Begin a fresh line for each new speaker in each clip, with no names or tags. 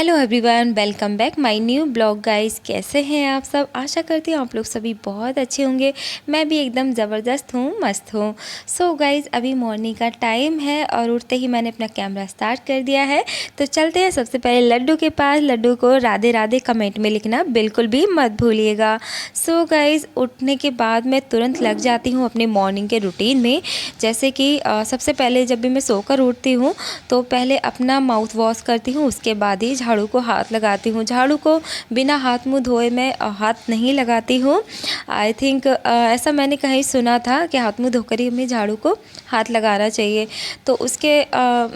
Hello everyone, welcome back my new blog guys. कैसे हैं आप सब? आशा करती हूँ आप लोग सभी बहुत अच्छे होंगे। मैं भी एकदम ज़बरदस्त हूँ, मस्त हूँ। सो गाइस, अभी मॉर्निंग का टाइम है और उठते ही मैंने अपना कैमरा स्टार्ट कर दिया है। तो चलते हैं सबसे पहले लड्डू के पास। लड्डू को राधे राधे कमेंट में लिखना बिल्कुल भी मत भूलिएगा। सो गाइस, उठने के बाद मैं तुरंत लग जाती हूँ अपने मॉर्निंग के रूटीन में। जैसे कि सबसे पहले जब भी मैं सोकर उठती हूँ तो पहले अपना माउथ वॉश करती हूँ, उसके बाद ही झाड़ू को हाथ लगाती हूँ। झाड़ू को बिना हाथ मुंह धोए मैं हाथ नहीं लगाती हूँ। आई थिंक ऐसा मैंने कहीं सुना था कि हाथ मुंह धोकर ही हमें झाड़ू को हाथ लगाना चाहिए। तो उसके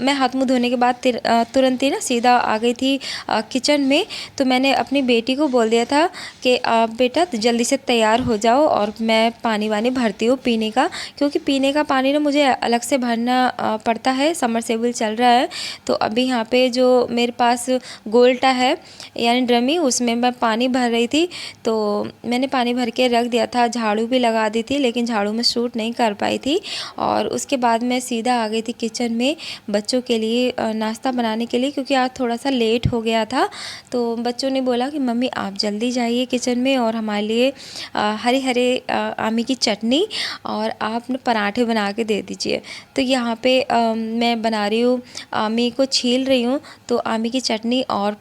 मैं हाथ मुंह धोने के बाद तुरंत ही ना सीधा आ गई थी किचन में। तो मैंने अपनी बेटी को बोल दिया था कि बेटा जल्दी से तैयार हो जाओ और मैं पानी वानी भरती हूँ पीने का, क्योंकि पीने का पानी ना मुझे अलग से भरना पड़ता है। समरसेबल चल रहा है तो अभी यहाँ पे जो मेरे पास गोल्टा है यानी ड्रमी, उसमें मैं पानी भर रही थी। तो मैंने पानी भर के रख दिया था, झाड़ू भी लगा दी थी, लेकिन झाड़ू में शूट नहीं कर पाई थी। और उसके बाद मैं सीधा आ गई थी किचन में बच्चों के लिए नाश्ता बनाने के लिए, क्योंकि आज थोड़ा सा लेट हो गया था। तो बच्चों ने बोला कि मम्मी आप जल्दी जाइए किचन में और हमारे लिए हरे हरे आमी की चटनी और आप ना पराठे बना के दे दीजिए। तो यहाँ पे मैं बना रही हूँ, आमी को छील रही हूँ। तो आमी की चटनी और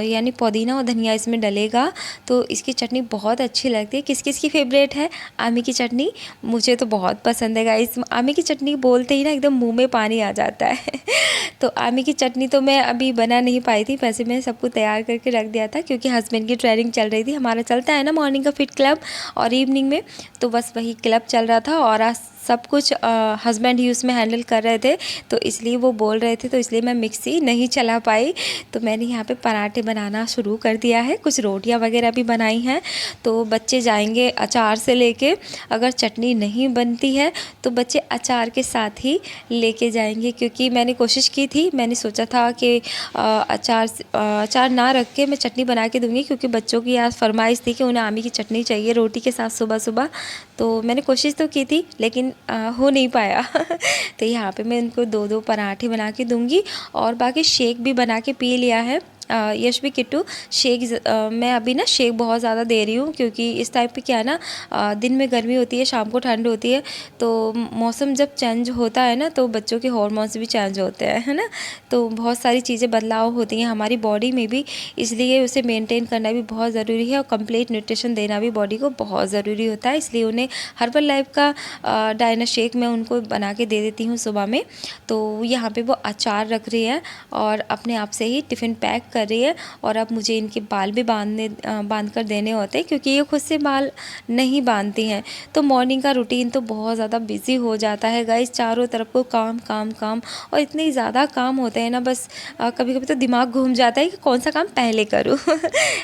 यानी पुदीना और धनिया इसमें डलेगा तो इसकी चटनी बहुत अच्छी लगती है। किस किस की फेवरेट है आमी की चटनी? मुझे तो बहुत पसंद है गाइस। आमी की चटनी बोलते ही ना एकदम मुंह में पानी आ जाता है तो आमी की चटनी तो मैं अभी बना नहीं पाई थी, वैसे मैं सबको तैयार करके रख दिया था क्योंकि हस्बैंड की ट्रेनिंग चल रही थी। हमारा चलता है ना मॉर्निंग का फिट क्लब और इवनिंग में, तो बस वही क्लब चल रहा था और आज सब कुछ हस्बैंड ही उसमें हैंडल कर रहे थे, तो इसलिए वो बोल रहे थे, तो इसलिए मैं मिक्सी नहीं चला पाई। तो मैंने यहाँ पे पराठे बनाना शुरू कर दिया है, कुछ रोटियाँ वगैरह भी बनाई हैं। तो बच्चे जाएंगे अचार से लेके, अगर चटनी नहीं बनती है तो बच्चे अचार के साथ ही लेके जाएंगे, क्योंकि मैंने कोशिश की थी, मैंने सोचा था कि अचार ना रख के मैं चटनी बना के दूँगी, क्योंकि बच्चों की आज फरमाइश थी कि उन्हें आमी की चटनी चाहिए रोटी के साथ सुबह सुबह। तो मैंने कोशिश तो की थी लेकिन हो नहीं पाया तो यहाँ पे मैं इनको दो दो पराठे बना के दूँगी और बाकी शेक भी बना के पी लिया है। यश भी किट्टू शेक मैं अभी ना शेक बहुत ज़्यादा दे रही हूँ, क्योंकि इस टाइप पे क्या है ना, दिन में गर्मी होती है, शाम को ठंड होती है। तो मौसम जब चेंज होता है ना तो बच्चों के हार्मोन्स भी चेंज होते हैं, है ना। तो बहुत सारी चीज़ें बदलाव होती हैं हमारी बॉडी में भी, इसलिए उसे मेंटेन करना भी बहुत ज़रूरी है और कंप्लीट न्यूट्रिशन देना भी बॉडी को बहुत ज़रूरी होता है। इसलिए उन्हें हर्बल लाइफ का डायना शेक मैं उनको बना के दे देती हूँ सुबह में। तो यहाँ पे वो अचार रख रही है और अपने आप से ही टिफ़िन पैक कर रही है। और अब मुझे इनके बाल भी बांध कर देने होते हैं, क्योंकि ये खुद से बाल नहीं बांधती हैं। तो मॉर्निंग का रूटीन तो बहुत ज़्यादा बिजी हो जाता है गाइस, चारों तरफ को काम काम काम, और इतने ज़्यादा काम होते हैं ना, बस कभी कभी तो दिमाग घूम जाता है कि कौन सा काम पहले करूँ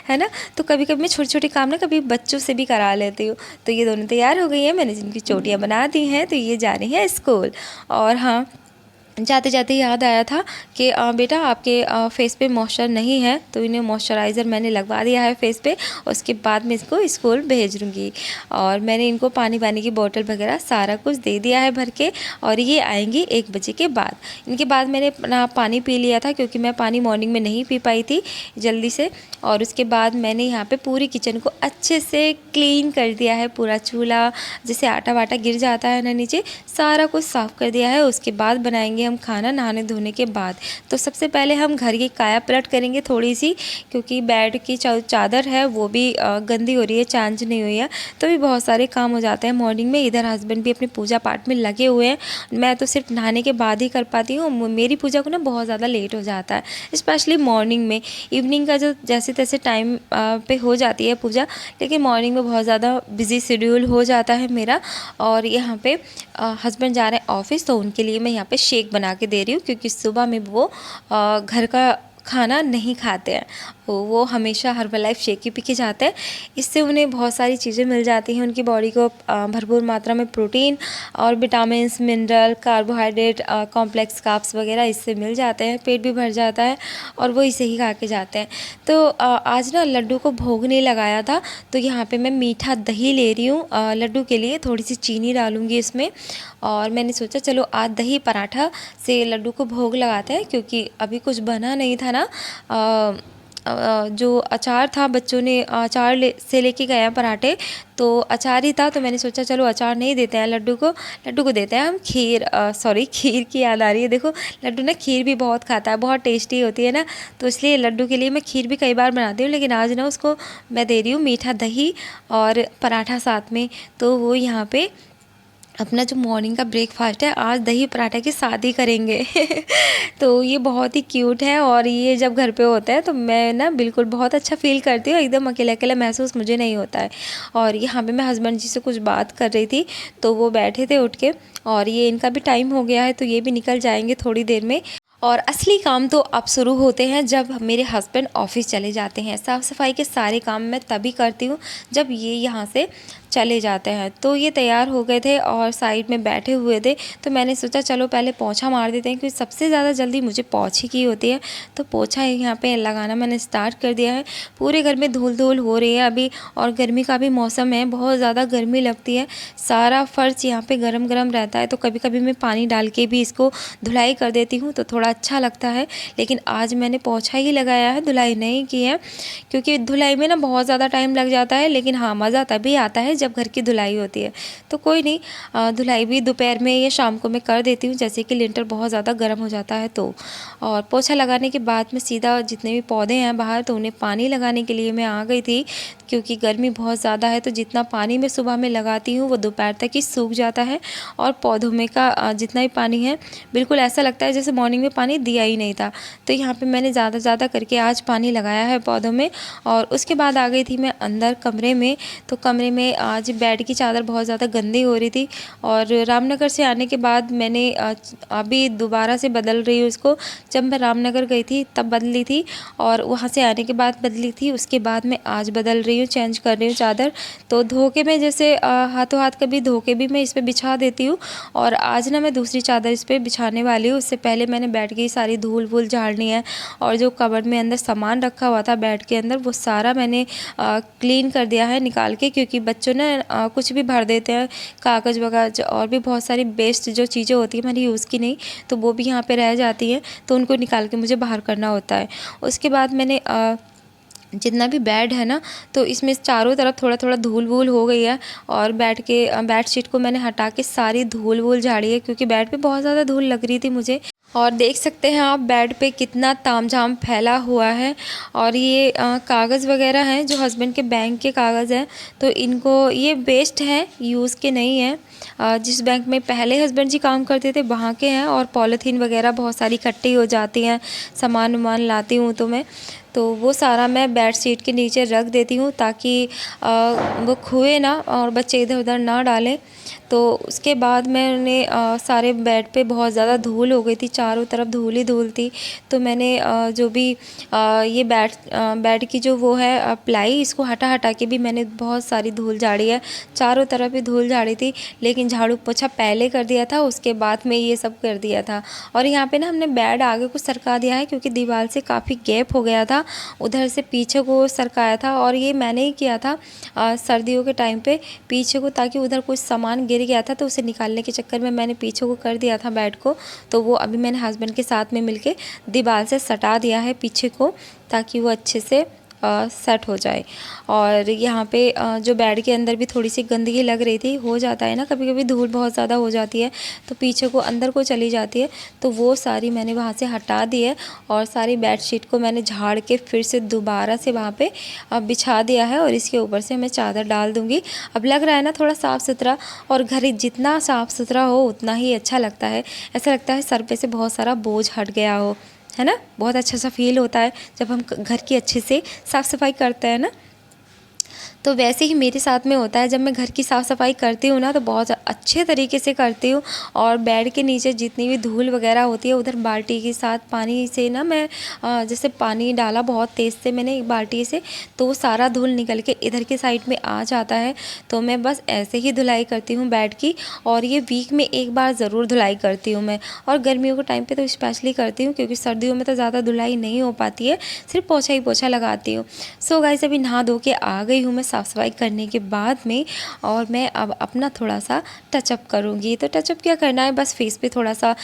है ना। तो कभी कभी मैं छोटे छोटे काम ना कभी बच्चों से भी करा लेती हूँ। तो ये दोनों तैयार हो गई हैं, मैंने जिनकी चोटियाँ बना दी हैं, तो ये जा रही हैं स्कूल। और हाँ, जाते जाते याद आया था कि बेटा आपके फेस पे मॉइस्चर नहीं है, तो इन्हें मॉइस्चराइज़र मैंने लगवा दिया है फेस पे, उसके बाद मैं इसको स्कूल भेज दूँगी। और मैंने इनको पानी वानी की बोतल वगैरह सारा कुछ दे दिया है भर के, और ये आएंगी 1 बजे के बाद। इनके बाद मैंने अपना पानी पी लिया था, क्योंकि मैं पानी मॉर्निंग में नहीं पी पाई थी जल्दी से। और उसके बाद मैंने यहाँ पे पूरी किचन को अच्छे से क्लीन कर दिया है, पूरा चूल्हा जैसे आटा वाटा गिर जाता है ना नीचे, सारा कुछ साफ़ कर दिया है। उसके बाद बनाएंगे हम खाना नहाने धोने के बाद। तो सबसे पहले हम घर की काया पलट करेंगे थोड़ी सी, क्योंकि बेड की चादर है वो भी गंदी हो रही है, चेंज नहीं हुई है। तो भी बहुत सारे काम हो जाते हैं मॉर्निंग में। इधर हस्बैंड भी अपनी पूजा पाठ में लगे हुए हैं, मैं तो सिर्फ नहाने के बाद ही कर पाती हूँ। मेरी पूजा को ना बहुत ज़्यादा लेट हो जाता है, स्पेशली मॉर्निंग में। इवनिंग का जो जैसे तैसे टाइम पे हो जाती है पूजा, लेकिन मॉर्निंग में बहुत ज़्यादा बिजी शेड्यूल हो जाता है मेरा। और यहाँ पे हस्बैंड जा रहे हैं ऑफिस, तो उनके लिए मैं यहाँ पे शेक बना के दे रही हूँ, क्योंकि सुबह में वो घर का खाना नहीं खाते हैं, वो हमेशा हर्बल लाइफ शेक ही पी के जाते हैं। इससे उन्हें बहुत सारी चीज़ें मिल जाती हैं, उनकी बॉडी को भरपूर मात्रा में प्रोटीन और vitamins, mineral, carbohydrate, complex carbs वगैरह इससे मिल जाते हैं, पेट भी भर जाता है और वो इसे ही खा के जाते हैं। तो आज ना लड्डू को भोग नहीं लगाया था, तो यहाँ पे मैं मीठा दही ले रही हूँ लड्डू के लिए, थोड़ी सी चीनी डालूँगी इसमें। और मैंने सोचा चलो आज दही पराठा से लड्डू को भोग लगाते हैं, क्योंकि अभी कुछ बना नहीं था ना जो अचार था, बच्चों ने अचार से लेके गए हैं पराठे, तो अचार ही था, तो मैंने सोचा चलो अचार नहीं देते हैं लड्डू को देते हैं हम खीर। सॉरी, खीर की याद आ रही है। देखो लड्डू ना खीर भी बहुत खाता है, बहुत टेस्टी होती है ना, तो इसलिए लड्डू के लिए मैं खीर भी कई बार बनाती हूँ, लेकिन आज ना उसको मैं दे रही हूँ मीठा दही और पराठा साथ में। तो वो यहाँ पे अपना जो मॉर्निंग का ब्रेकफास्ट है आज दही पराठा के साथ ही करेंगे। तो ये बहुत ही क्यूट है, और ये जब घर पे होता है तो मैं ना बिल्कुल बहुत अच्छा फ़ील करती हूँ, एकदम अकेला अकेला महसूस मुझे नहीं होता है। और यहाँ पे मैं हस्बैंड जी से कुछ बात कर रही थी, तो वो बैठे थे उठ के, और ये इनका भी टाइम हो गया है तो ये भी निकल जाएंगे थोड़ी देर में। और असली काम तो अब शुरू होते हैं जब मेरे हस्बैंड ऑफिस चले जाते हैं। साफ़ सफाई के सारे काम मैं तभी करती हूँ जब ये यहाँ से चले जाते हैं। तो ये तैयार हो गए थे और साइड में बैठे हुए थे, तो मैंने सोचा चलो पहले पोंछा मार देते हैं, क्योंकि सबसे ज़्यादा जल्दी मुझे पोंछे की होती है। तो पोंछा यहाँ पे लगाना मैंने स्टार्ट कर दिया है। पूरे घर में धूल धूल हो रही है अभी, और गर्मी का भी मौसम है, बहुत ज़्यादा गर्मी लगती है। सारा फर्श यहाँ पे गरम गरम रहता है, तो कभी कभी मैं पानी डाल के भी इसको धुलाई कर देती हूँ, तो थोड़ा अच्छा लगता है। लेकिन आज मैंने पोंछा ही लगाया है, धुलाई नहीं की है, क्योंकि धुलाई में ना बहुत ज़्यादा टाइम लग जाता है। लेकिन हाँ, मज़ा तभी आता है जब घर की धुलाई होती है। तो कोई नहीं, धुलाई भी दोपहर में या शाम को मैं कर देती हूँ, जैसे कि लिंटर बहुत ज़्यादा गर्म हो जाता है तो। और पोछा लगाने के बाद मैं सीधा जितने भी पौधे हैं बाहर, तो उन्हें पानी लगाने के लिए मैं आ गई थी, क्योंकि गर्मी बहुत ज़्यादा है। तो जितना पानी मैं सुबह में लगाती हूँ वो दोपहर तक ही सूख जाता है, और पौधों में का जितना भी पानी है बिल्कुल ऐसा लगता है जैसे मॉर्निंग में पानी दिया ही नहीं था। तो यहाँ पे मैंने ज़्यादा करके आज पानी लगाया है पौधों में। और उसके बाद आ गई थी मैं अंदर कमरे में। तो कमरे में आज बेड की चादर बहुत ज़्यादा गंदी हो रही थी, और रामनगर से आने के बाद मैंने अभी दोबारा से बदल रही हूँ इसको। जब मैं रामनगर गई थी तब बदली थी, और वहाँ से आने के बाद बदली थी। उसके बाद मैं आज बदल रही हूँ, चेंज कर रही हूँ चादर। तो धोके में जैसे हाथों हाथ कभी धोके भी मैं इस पर बिछा देती हूँ, और आज ना मैं दूसरी चादर इस पर बिछाने वाली हूँ। उससे पहले मैंने बेड की सारी धूल वूल झाड़नी है, और जो कबर्ड में अंदर सामान रखा हुआ था बेड के अंदर वो सारा मैंने क्लीन कर दिया है निकाल के, क्योंकि बच्चों ने कुछ भी भर देते हैं, कागज़ वगैरह और भी बहुत सारी वेस्ट जो चीज़ें होती हैं मैंने यूज़ की नहीं, तो वो भी यहाँ पे रह जाती हैं, तो उनको निकाल के मुझे बाहर करना होता है। उसके बाद मैंने जितना भी बेड है ना, तो इसमें चारों तरफ थोड़ा थोड़ा धूल वूल हो गई है, और बेड शीट को मैंने हटा के सारी धूल वूल झाड़ी है, क्योंकि बेड पे बहुत ज़्यादा धूल लग रही थी मुझे। और देख सकते हैं आप बेड पे कितना तामझाम फैला हुआ है। और ये कागज़ वगैरह हैं जो हस्बैंड के बैंक के कागज़ हैं, तो इनको ये वेस्ट हैं, यूज़ के नहीं हैं। जिस बैंक में पहले हस्बैंड जी काम करते थे वहाँ के हैं, और पॉलीथीन वगैरह बहुत सारी इकट्ठी हो जाती हैं, सामान वामान लाती हूँ तो वो सारा मैं बेड शीट के नीचे रख देती हूँ, ताकि वो खुए ना और बच्चे इधर उधर ना डालें। तो उसके बाद मैंने सारे बेड पे बहुत ज़्यादा धूल हो गई थी, चारों तरफ धूल ही धूल थी। तो मैंने जो भी ये बेड की जो वो है प्लाई, इसको हटा के भी मैंने बहुत सारी धूल झाड़ी है, चारों तरफ ही धूल झाड़ी थी। लेकिन झाड़ू पोछा पहले कर दिया था, उसके बाद में ये सब कर दिया था। और यहाँ पे ना हमने बेड आगे को सरका दिया है, क्योंकि दीवार से काफ़ी गैप हो गया था, उधर से पीछे को सरकाया था। और ये मैंने ही किया था सर्दियों के टाइम पे पीछे को, ताकि उधर कुछ सामान गिर गया था तो उसे निकालने के चक्कर में मैंने पीछे को कर दिया था बेड को। तो वो अभी मैंने हस्बैंड के साथ में मिलके दीवार से सटा दिया है पीछे को, ताकि वो अच्छे से सेट हो जाए। और यहाँ पे जो बेड के अंदर भी थोड़ी सी गंदगी लग रही थी, हो जाता है ना कभी कभी, धूल बहुत ज़्यादा हो जाती है तो पीछे को अंदर को चली जाती है, तो वो सारी मैंने वहाँ से हटा दी है। और सारी बेडशीट को मैंने झाड़ के फिर से दोबारा से वहाँ पे बिछा दिया है, और इसके ऊपर से मैं चादर डाल दूँगी। अब लग रहा है ना थोड़ा साफ़ सुथरा, और घर जितना साफ़ सुथरा हो उतना ही अच्छा लगता है। ऐसा लगता है सर पे से बहुत सारा बोझ हट गया हो, है ना। बहुत अच्छा सा फील होता है जब हम घर की अच्छे से साफ़ सफाई करते हैं ना। तो वैसे ही मेरे साथ में होता है, जब मैं घर की साफ़ सफाई करती हूँ ना तो बहुत अच्छे तरीके से करती हूँ। और बेड के नीचे जितनी भी धूल वगैरह होती है, उधर बाल्टी के साथ पानी से ना मैं जैसे पानी डाला बहुत तेज़ से मैंने एक बाल्टी से, तो वो सारा धूल निकल के इधर के साइड में आ जाता है। तो मैं बस ऐसे ही धुलाई करती हूँ बेड की, और ये वीक में एक बार ज़रूर धुलाई करती हूँ मैं। और गर्मियों के टाइम पे तो स्पेशली करती हूँ, क्योंकि सर्दियों में तो ज़्यादा धुलाई नहीं हो पाती है, सिर्फ पोछा ही पोछा लगाती हूँ। सो गाइस, अभी नहा धो के आ गई हूँ मैं साफ़ सफाई करने के बाद में। और मैं अब अपना थोड़ा सा टचअप करूँगी। तो टचअप क्या करना है, बस फेस पे थोड़ा सा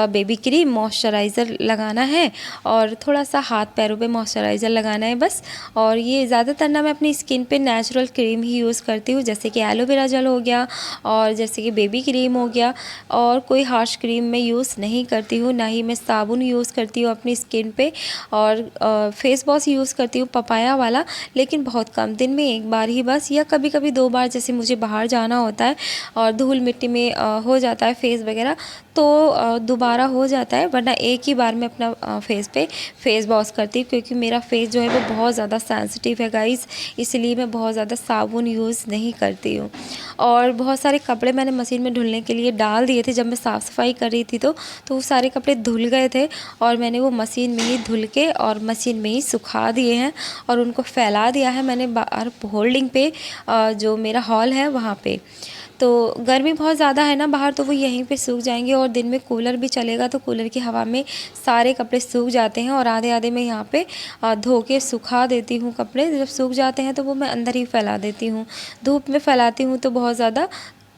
बेबी क्रीम मॉइस्चराइज़र लगाना है और थोड़ा सा हाथ पैरों पे मॉइस्चराइज़र लगाना है बस। और ये ज़्यादातर ना मैं अपनी स्किन पे नेचुरल क्रीम ही यूज़ करती हूँ, जैसे कि एलोवेरा जेल हो गया और जैसे कि बेबी क्रीम हो गया। और कोई हार्श क्रीम मैं यूज़ नहीं करती हूँ, ना ही मैं साबुन यूज़ करती हूँ अपनी स्किन पे। और फेस वॉश यूज़ करती हूँ पपाया वाला, लेकिन बहुत कम, दिन में एक बार ही बस, या कभी कभी 2 बार, जैसे मुझे बाहर जाना होता है और धूल मिट्टी में हो जाता है फेस वगैरह, तो दोबारा हो जाता है, वरना एक ही बार मैं अपना फेस पे फेस वॉश करती हूँ। क्योंकि मेरा फेस जो है वो बहुत ज़्यादा सेंसिटिव है गाइस, इसलिए मैं बहुत ज़्यादा साबुन यूज़ नहीं करती हूँ। और बहुत सारे कपड़े मैंने मशीन में धुलने के लिए डाल दिए थे जब मैं साफ़ सफाई कर रही थी, तो वो सारे कपड़े धुल गए थे और मैंने वो मशीन में ही धुल के और मशीन में ही सुखा दिए हैं और उनको फैला दिया है मैंने बाहर होल्डिंग पे, जो मेरा हॉल है वहाँ पे। तो गर्मी बहुत ज़्यादा है ना बाहर, तो वो यहीं पे सूख जाएंगे। और दिन में कूलर भी चलेगा तो कूलर की हवा में सारे कपड़े सूख जाते हैं। और आधे आधे मैं यहाँ पे धो के सुखा देती हूँ कपड़े। जब सूख जाते हैं तो वो मैं अंदर ही फैला देती हूँ। धूप में फैलाती हूँ तो बहुत ज़्यादा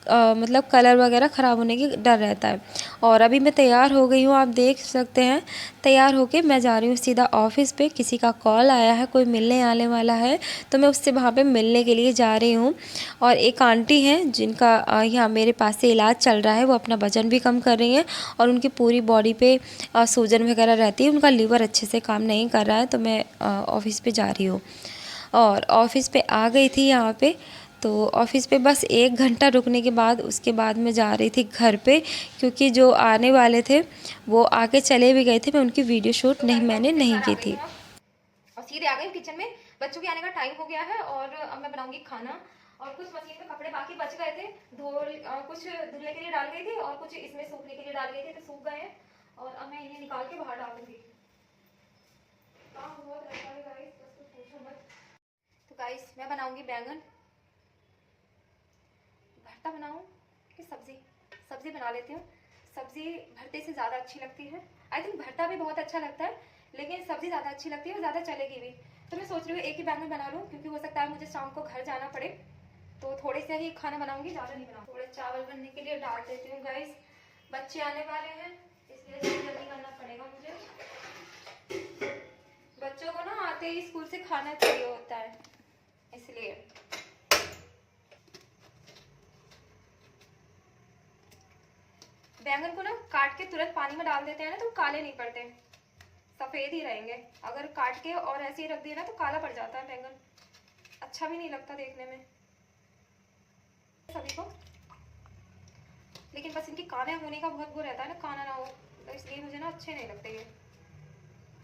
मतलब कलर वगैरह ख़राब होने की डर रहता है। और अभी मैं तैयार हो गई हूँ, आप देख सकते हैं। तैयार होके मैं जा रही हूँ सीधा ऑफ़िस पे। किसी का कॉल आया है, कोई मिलने आने वाला है, तो मैं उससे वहाँ पे मिलने के लिए जा रही हूँ। और एक आंटी हैं जिनका यहाँ मेरे पास से इलाज चल रहा है, वो अपना वज़न भी कम कर रही हैं और उनकी पूरी बॉडी पे सूजन वगैरह रहती है, उनका लीवर अच्छे से काम नहीं कर रहा है। तो मैं ऑफ़िस पे जा रही हूँ और ऑफ़िस पे आ गई थी यहाँ पे। तो ऑफ़िस पे बस 1 घंटा रुकने के बाद उसके बाद मैं जा रही थी घर पे, क्योंकि जो आने वाले थे वो आके चले भी गए थे। मैं उनकी वीडियो शूट मैंने नहीं की थी।
और सीधे आ गई किचन में। बच्चों के आने का टाइम हो गया है और अब मैं बनाऊंगी खाना। और कुछ मशीन में कपड़े बाकी बच गए थे, कुछ धुलने के लिए डाल गई थी और कुछ इसमें सूखने के लिए डाल गई थी, तो सूख गए हैं। और अब मैं इन्हें निकाल के बाहर डाल दूंगी। काम बहुत रहता है गाइस, बस कुछ पूछो मत। तो गाइस मैं बनाऊंगी बैंगन भरता बनाऊं कि सब्जी। सब्जी बना लेती हूँ। सब्जी भरते से ज़्यादा अच्छी लगती है। आई थिंक भरता भी बहुत अच्छा लगता है, लेकिन सब्जी ज़्यादा अच्छी लगती है और ज़्यादा चलेगी भी। तो मैं सोच रही हूँ एक ही बैंगन बना लूँ, क्योंकि हो सकता है मुझे शाम को घर जाना पड़े, तो थोड़े से ही खाना बनाऊंगी, ज़्यादा नहीं बनाऊँ। थोड़े चावल बनने के लिए डाल देती हूँ गाइस। बच्चे आने वाले हैं इसलिए जल्दी करना पड़ेगा मुझे। बच्चों को ना आते ही स्कूल से खाना चाहिए होता है, इसलिए। बैंगन को ना काट के तुरंत पानी में डाल देते हैं ना, तो काले नहीं पड़ते, सफेद ही रहेंगे। अगर काट के और ऐसे ही रख दिए ना तो काला पड़ जाता है बैंगन, अच्छा भी नहीं लगता देखने में सभी को। लेकिन बस इनकी काले होने का बहुत वो रहता है ना, काना ना हो, तो इसलिए मुझे ना अच्छे नहीं लगते ये।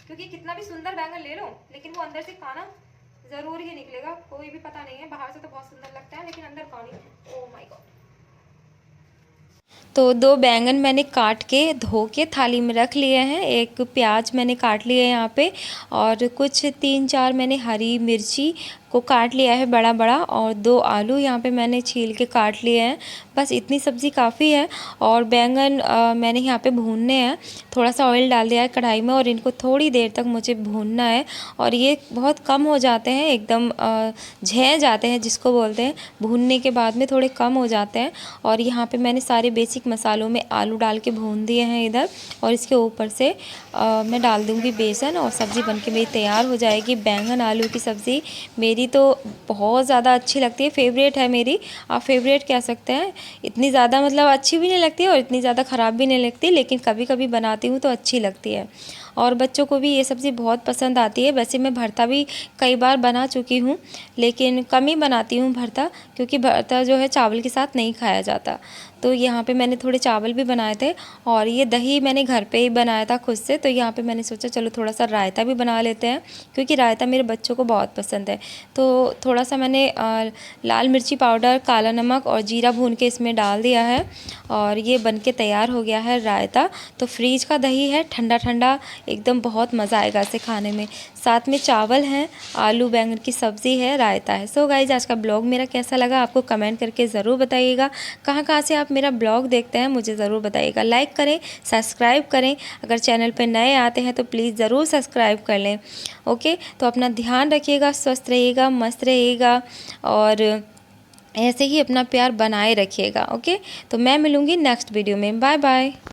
क्योंकि कितना भी सुंदर बैंगन ले लो, लेकिन वो अंदर से काना जरूर ही निकलेगा। कोई भी पता नहीं है, बाहर से तो बहुत सुंदर लगता है लेकिन अंदर कानी। Oh my God.
तो 2 बैंगन मैंने काट के धो के थाली में रख लिए हैं। एक प्याज मैंने काट लिया है यहाँ पे, और कुछ 3-4 मैंने हरी मिर्ची को काट लिया है बड़ा बड़ा, और 2 आलू यहाँ पे मैंने छील के काट लिए हैं। बस इतनी सब्ज़ी काफ़ी है। और बैंगन मैंने यहाँ पे भूनने हैं। थोड़ा सा ऑयल डाल दिया है कढ़ाई में और इनको थोड़ी देर तक मुझे भूनना है। और ये बहुत कम हो जाते हैं, एकदम झै जाते हैं जिसको बोलते हैं, भूनने के बाद में थोड़े कम हो जाते हैं। और यहाँ पे मैंने सारे बेसिक मसालों में आलू डाल के भून दिए हैं इधर। और इसके ऊपर से मैं डाल दूँगी बेसन और सब्ज़ी बनके मेरी तैयार हो जाएगी। बैंगन आलू की सब्ज़ी मेरी तो बहुत ज़्यादा अच्छी लगती है, फेवरेट है मेरी। आप फेवरेट कह सकते हैं। इतनी ज़्यादा मतलब अच्छी भी नहीं लगती और इतनी ज़्यादा ख़राब भी नहीं लगती, लेकिन कभी कभी बनाती हूँ तो अच्छी लगती है। और बच्चों को भी ये सब्ज़ी बहुत पसंद आती है। वैसे मैं भरता भी कई बार बना चुकी हूँ, लेकिन कम ही बनाती हूँ भरता, क्योंकि भरता जो है चावल के साथ नहीं खाया जाता। तो यहाँ पे मैंने थोड़े चावल भी बनाए थे और ये दही मैंने घर पे ही बनाया था खुद से। तो यहाँ पे मैंने सोचा चलो थोड़ा सा रायता भी बना लेते हैं, क्योंकि रायता मेरे बच्चों को बहुत पसंद है। तो थोड़ा सा मैंने लाल मिर्ची पाउडर, काला नमक और जीरा भून के इसमें डाल दिया है और ये बन के तैयार हो गया है रायता। तो फ्रीज का दही है, ठंडा ठंडा एकदम बहुत मज़ा आएगा इसे खाने में। साथ में चावल हैं, आलू बैंगन की सब्ज़ी है, रायता है। सो गाइज आज का ब्लॉग मेरा कैसा लगा आपको कमेंट करके ज़रूर बताइएगा। कहाँ कहाँ से आप मेरा ब्लॉग देखते हैं मुझे ज़रूर बताइएगा। लाइक करें, सब्सक्राइब करें, अगर चैनल पर नए आते हैं तो प्लीज़ ज़रूर सब्सक्राइब कर लें। ओके, तो अपना ध्यान रखिएगा, स्वस्थ रहिएगा, मस्त रहिएगा और ऐसे ही अपना प्यार बनाए रखिएगा। ओके, तो मैं मिलूँगी नेक्स्ट वीडियो में। Bye bye.